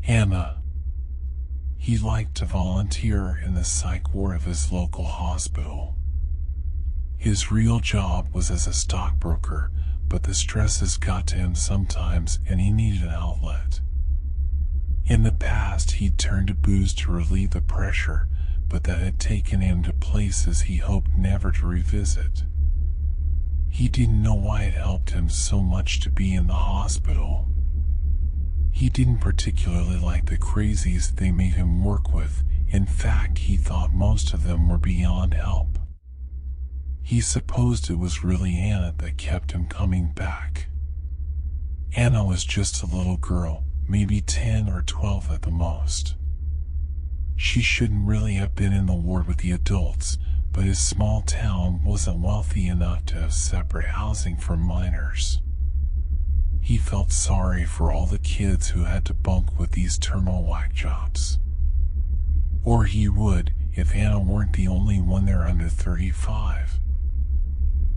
Anna. He liked to volunteer in the psych ward of his local hospital. His real job was as a stockbroker, but the stresses got to him sometimes and he needed an outlet. In the past, he'd turned to booze to relieve the pressure, but that had taken him to places he hoped never to revisit. He didn't know why it helped him so much to be in the hospital. He didn't particularly like the crazies they made him work with. In fact, he thought most of them were beyond help. He supposed it was really Anna that kept him coming back. Anna was just a little girl, maybe 10 or 12 at the most. She shouldn't really have been in the ward with the adults, but his small town wasn't wealthy enough to have separate housing for minors. He felt sorry for all the kids who had to bunk with these terminal whack jobs. Or he would, if Anna weren't the only one there under 35.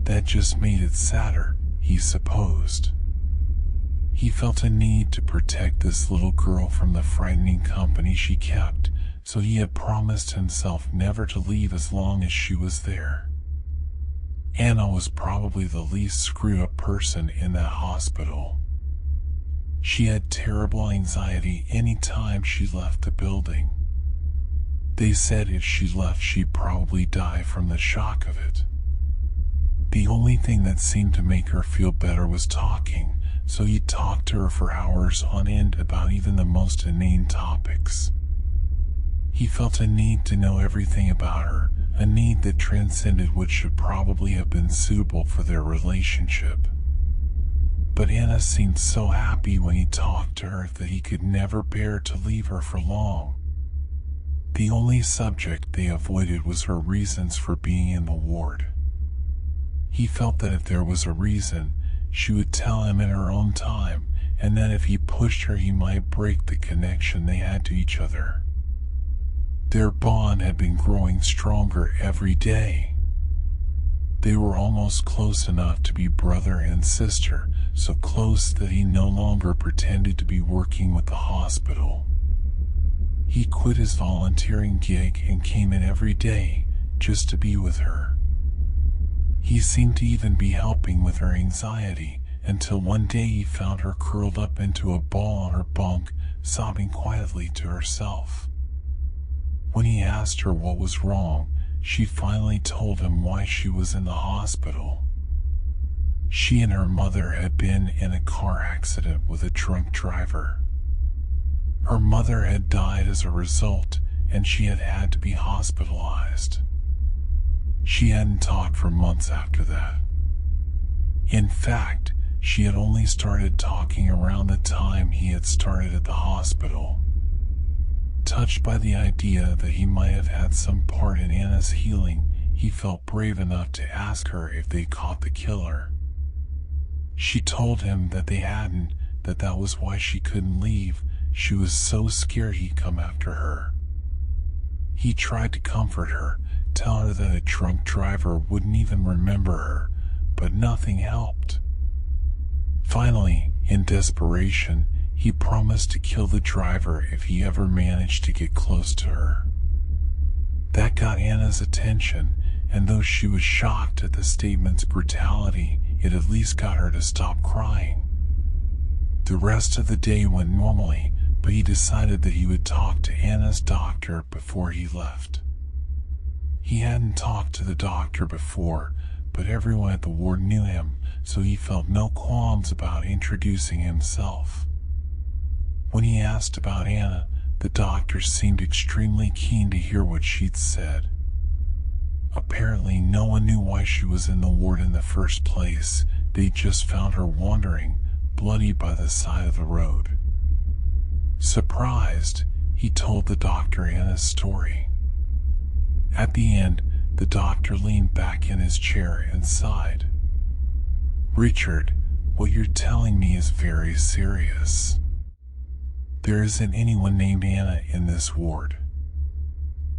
That just made it sadder, he supposed. He felt a need to protect this little girl from the frightening company she kept, so he had promised himself never to leave as long as she was there. Anna was probably the least screwed-up person in that hospital. She had terrible anxiety any time she left the building. They said if she left, she'd probably die from the shock of it. The only thing that seemed to make her feel better was talking, so he'd talk to her for hours on end about even the most inane topics. He felt a need to know everything about her, a need that transcended what should probably have been suitable for their relationship. But Anna seemed so happy when he talked to her that he could never bear to leave her for long. The only subject they avoided was her reasons for being in the ward. He felt that if there was a reason, she would tell him in her own time, and that if he pushed her, he might break the connection they had to each other. Their bond had been growing stronger every day. They were almost close enough to be brother and sister, so close that he no longer pretended to be working with the hospital. He quit his volunteering gig and came in every day, just to be with her. He seemed to even be helping with her anxiety, until one day he found her curled up into a ball on her bunk, sobbing quietly to herself. When he asked her what was wrong, she finally told him why she was in the hospital. She and her mother had been in a car accident with a drunk driver. Her mother had died as a result, and she had had to be hospitalized. She hadn't talked for months after that. In fact, she had only started talking around the time he had started at the hospital. Touched by the idea that he might have had some part in Anna's healing, he felt brave enough to ask her if they caught the killer. She told him that they hadn't, that was why she couldn't leave. She was so scared he'd come after her. He tried to comfort her, tell her that a drunk driver wouldn't even remember her, but nothing helped. Finally, in desperation, he promised to kill the driver if he ever managed to get close to her. That got Anna's attention, and though she was shocked at the statement's brutality, it at least got her to stop crying. The rest of the day went normally, but he decided that he would talk to Anna's doctor before he left. He hadn't talked to the doctor before, but everyone at the ward knew him, so he felt no qualms about introducing himself. When he asked about Anna, the doctor seemed extremely keen to hear what she'd said. Apparently, no one knew why she was in the ward in the first place. They just found her wandering, bloody by the side of the road. Surprised, he told the doctor Anna's story. At the end, the doctor leaned back in his chair and sighed. "Richard, what you're telling me is very serious. There isn't anyone named Anna in this ward.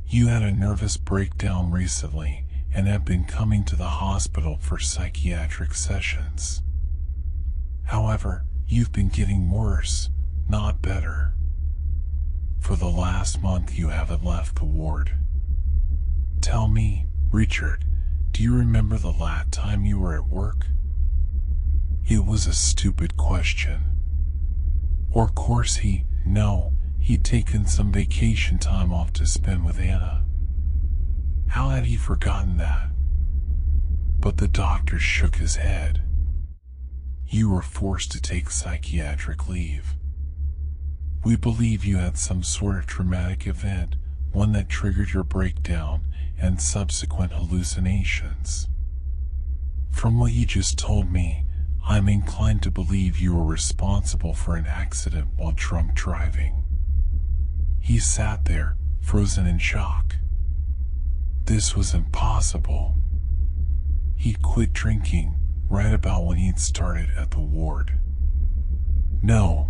You had a nervous breakdown recently and have been coming to the hospital for psychiatric sessions. However, you've been getting worse, not better. For the last month you haven't left the ward. Tell me, Richard, do you remember the last time you were at work? It was a stupid question. Or of course no, he'd taken some vacation time off to spend with Anna. How had he forgotten that? But the doctor shook his head. You were forced to take psychiatric leave. We believe you had some sort of traumatic event, one that triggered your breakdown and subsequent hallucinations. From what you just told me, I'm inclined to believe you were responsible for an accident while drunk driving. He sat there, frozen in shock. This was impossible. He quit drinking right about when he'd started at the ward. No,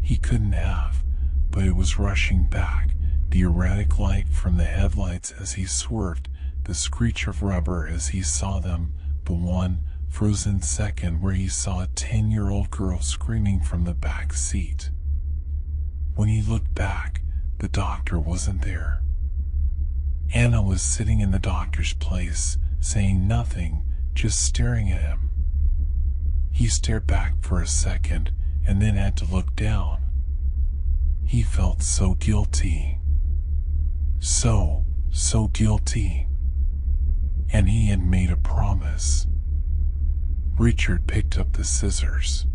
he couldn't have, but it was rushing back, the erratic light from the headlights as he swerved, the screech of rubber as he saw them, the one frozen second where he saw a 10-year-old girl screaming from the back seat. When he looked back, the doctor wasn't there. Anna was sitting in the doctor's place, saying nothing, just staring at him. He stared back for a second and then had to look down. He felt so guilty. So guilty. And he had made a promise. Richard picked up the scissors.